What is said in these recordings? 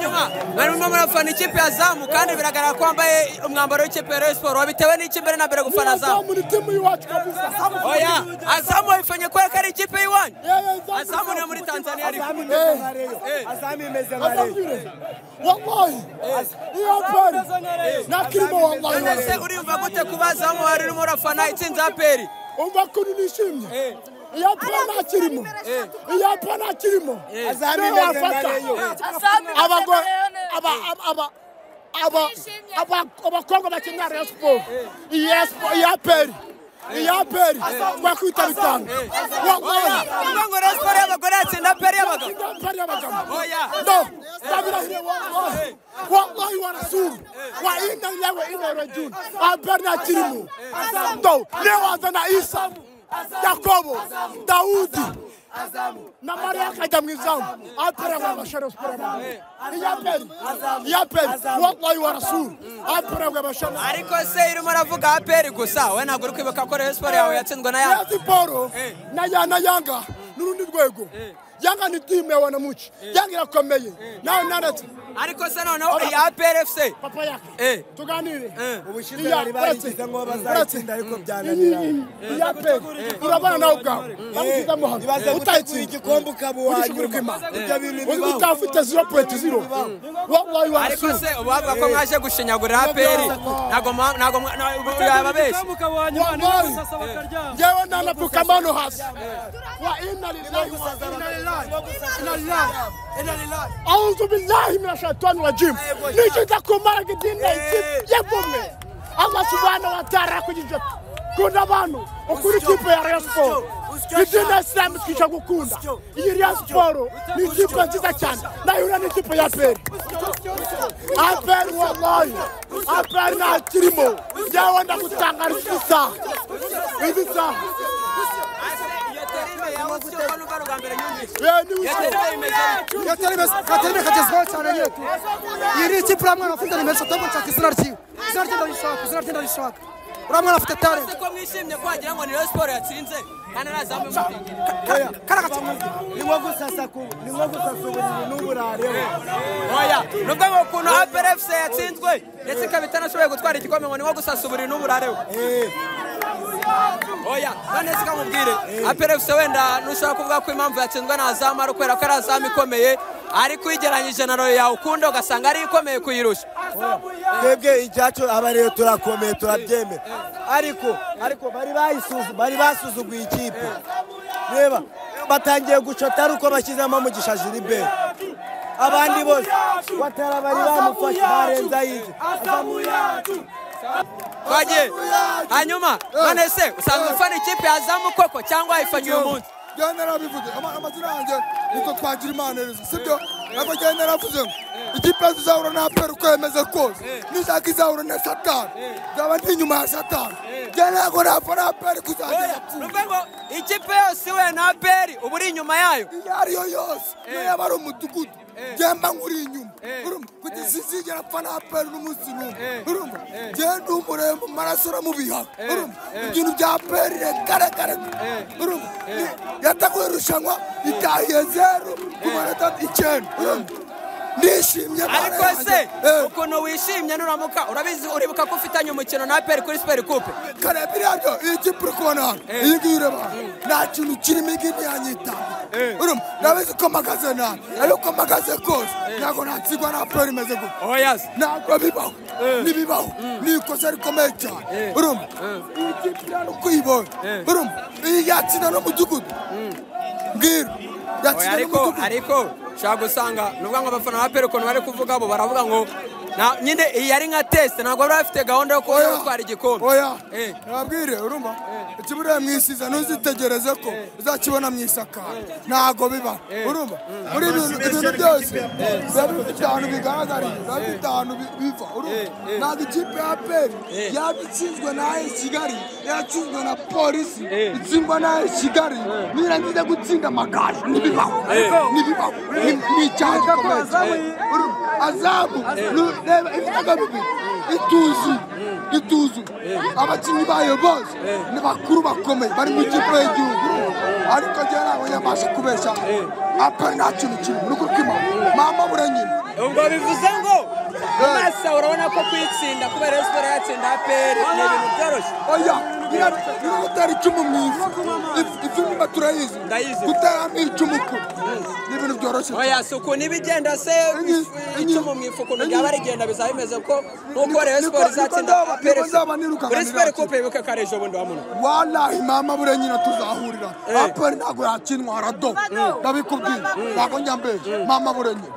hanyuma barimo murafana ikipe ya Zamu kandi biragaragara ko wambaye umwambaro w'ikipe ya Rayon Sport wabitewe n'iki mbere na mbere gufana Zamu oya Azamu ifanye ko ari ikipe y'iwanyu Azamu ni muri Tanzania ariko Azamu imeze nka wallahi iyo peri nakirimo wallahi ese urumva gute kuba Azamu harimo urafana itsinze aperi umva ko nishimye iyo pana kirimo iyo pana kirimo Azamu imeze nka abagore abakobwa bakinira Rayon Sport iya peri bakwita bitanu wallahi ngo Rayon Sport y'abagore yatsinda aperi y'abagabo oya no sabirahire wallahi warasuru wa inna lillahi wa inna ilaihi rajiun abarna kirimo do lewazana Isa Yakobo Daudi na Maria kajya mwizamu apera wa bashara sport ya peri wallahi warasuru apera wa bashara ariko se irimo ravuga aperi gusa we ntabwo uri kwibuka ko Rayon Sport yawe yatsindwa na Yanga Sport na Yanga n'urundi rwego Yanga ni team yawe na muci Yanga irakomeye nawe naretse ariko se noneho ya APR FC papa yake tuganire ubushize bari bayigize ngo bazatsinda ariko byananira ya peri urabana nawe ubwawe bamushyize mu hano utayitsinda igikombe ukaba uwanyuma ibyo bintu bibaho utafite 0.0 wallahi ariko se ubavuga ko mwaje gushinyagurira APR ntago yababeshye ngewe nanapuka mano hasi wa inna lillahi wa inna ilaihi a'udhu billahi minash shaitani rajim nikita kumara kidinda yebome Allah subhanahu wa ta'ala kujijata kuna bantu okuri kipe ya Rayon Sport kidinda Islam kisha gukunda iyi Rayon Sport ni kipe nziza cyane na yura ni kipe ya APR wallahi APR na kirimo yawanda gutangarisha isa Katerime kagezweho cyane nyine iri ikipe uriya mwana afite nimero eshatu nshaka izina ryiwe izina rye ndarishaka uriya mwana afite talent ko mwishimye ko wagira ngo ni Rayon Sport yatsinze kandi nazamu ni nko gusasa uburiri n'uburareho oya nubwo ngo ukuntu APR FC yatsinzwe ndetse ikaba itanashoboye gutwara igikombe ngo ni nko gusasa uburiri n'uburareho oya none se kamubwire APR FC wenda nushaka kuvuga ko impamvu yatsinzwe na Azamu ari ukwera ko ari Azamu ikomeye ariko uyigeranyije na Rayon yawe ukunda ugasanga ari ikomeye kuyirusha twebwe icyacu aba rero turakomeye turabyemera ariko bari basuzuguye ikipe reba batangiye gucota ari uko bashyizemo Mugisha Gilbert abandi bose batara bari bamufashe barenza yize twagiye hanyuma none se usanzwe ufana ikipe ya Azamu koko cyangwa wayifanye uyu munsi Genda bivuze amazina yanjye niko twagira imana rero sibyo nako genda navuze ngo ikipe zizahura na APR uko yemeze kose nishaka izahura na Satani zaba ndi nyuma ya Satani genda ngo nafana APR kuzagera ngo ikipe yose we na APR ubu uri inyuma yayo ariyo yose niyo yaba ari umudugudu Jemba nguri inyuma urumva kutizigera fana APR n'umunsi n'umwe urumva genda umurembo marasura mu bihaha urumva ibintu bya APR rekare urumva yatakuye rushanwa itahiye 0 ku manota 9 urumva nishimye ariko se ukuntu wishimye nuramuka urabizi uribuka ko ufitanye umukino na APR kuri Super Coupe kare birabyo iki pro kubona hano iyi gireba nta kintu kirimo igini yanyita urumva nabizi ko magazena ariko magaze kose ntago natsigwa na APR imeze gute oyas ntago bibaho nibibaho nikoze rikomeye cyane urumva iki plano kuyibona urumva yatsinda no mudugudu mbwira ariko shaka gusanga nubwo ngo abafana ba APR ukuntu bari kuvuga bo baravuga ngo nyine iyi ari nka test ntabwo bari bafite gahunda yo kuba gutwara igikombe oya nabwire urumva ikiburiye mwisiza ntuzitegereze ko uzakibona mwisakara ntago biba urumva muri ibintu byose biba bifite ahantu bigaragariye biba bifite ahantu biva urumva ntabwo ikipe ya APR yaba itsinzwe na AS Kigali yatsinzwe na polisi itsindwa na AS Kigali nirangiza gutsinda Amagaju ntibibaho n'icyaha gikomeye azamu reba ibitego bibiri ituzu abakinnyi bayo bose ni bakuru bakomeye bari mu ikipe y'igihugu ariko njyewe ntabwo nyabasha kubeshya aperi nta kintu kimwe ni ukuri kw'Imana mama buranyine ubwo bivuze ngo masa urabona ko kwitsinda kubera Rayon Sports yatsinda aperi ni ibintu byoroshye oya gutera icumu mu ifu nimba turayizi guteramo icumu ni ibintu byoroshye oya si ukuntu ibigenda se icumu mu ifu ukuntu byaba rigenda bizaba bimeze ko nk'uko Rayon Sports izatsinda aperi kuri Super Coupe yibuke kare ejo bundi wamuntu wallahi mama buranyine tuzahurira aperi ntabwo yakinwa harado ndabikubwira ntabwo njya mbere mama buranyine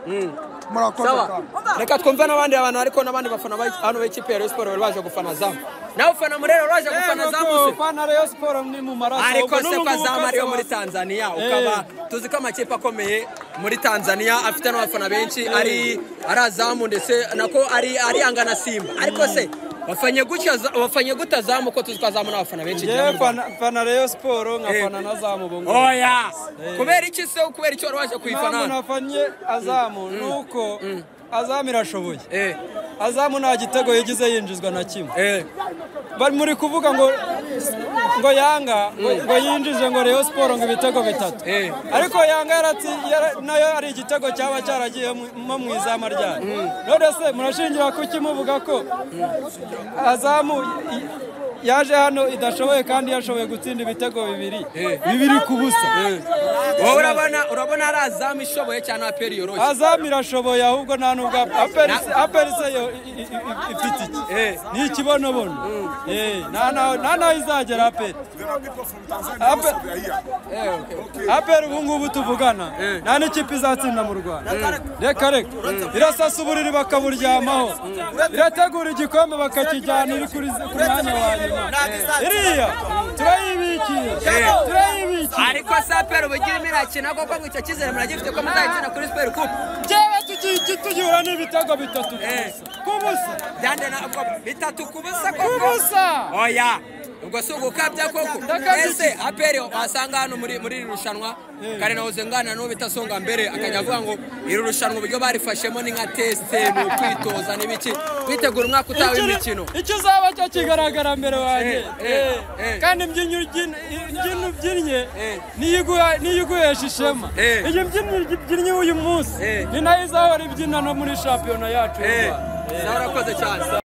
reka twumve n'abandi bantu ariko n'abandi bafana hano b'ikipe ya Rayon Sports bari baje gufana zamu nawe ufana murero waje gufana zamu se ufana Rayon Sports ni mu maraso ariko se kwa zamu ariyo muri Tanzania ukaba tuzi ko amakipe akomeye muri Tanzania afite n'abafana benshi ari azamu ndetse nako ari angana Simba ariko se wafanye gute zamu ko tuzi ko zamu n'abafana benshi fana Rayon Sports nkafana na zamu bongo oya kubera iki se kubera icyo waje kuyifana nafanye azamu nuko azamu irashoboye azamu nta gitego yigize yinjizwa na kimwe bari muri kuvuga ngo yanga ngo yinjije ngo Rayon Sports ngo ibitego bitatu ariko yanga nayo ari igitego cyaba cyaragiye mu izama ryayo none se murashingira kuki muvuga ko azamu yaje hano idashoboye kandi yashoboye gutsinda ibitego bibiri ku busa wowe urabona ari azamu ishoboye cyane aperi yoroshye azamu irashoboye ahubwo nta nubwo aperi se yo ifite iki ni ikibonobono nta naho izagera aperi ubu ngubu tuvugana nta n'ikipe izatsinda mu Rwanda reka irasasa uburiri bakaburyamaho irategura igikombe bakakijyana iri kuri mwanya wa nyuma iriya turayibikiye ariko sapero bugira mirakina koko ngo icyo kizere muragifite ko muzayikina kuri Super Coupe jewe tugihura n'ibitego bitatu kubusa byande nabwo bitatu kubusa koko oya ubwo si ugukabya koko ese aperi wasanga hano muri rushanwa kare nahoze ngana n'uwo bita Songa mbere akajya avuga ngo iri rushanwa uburyo barifashemo ni nka teste ni ukwitoza n'ibiki witegura umwaka utaha w'imikino icyo uzaba cyo kigaragara mbere wanjye kandi imbyinyo ubyinnye niyo iguhesha ishema iyi mbyinyo ubyinnye uyu munsi ni nayo izahora ibyina no muri shampiyona yacu zarakoze cyane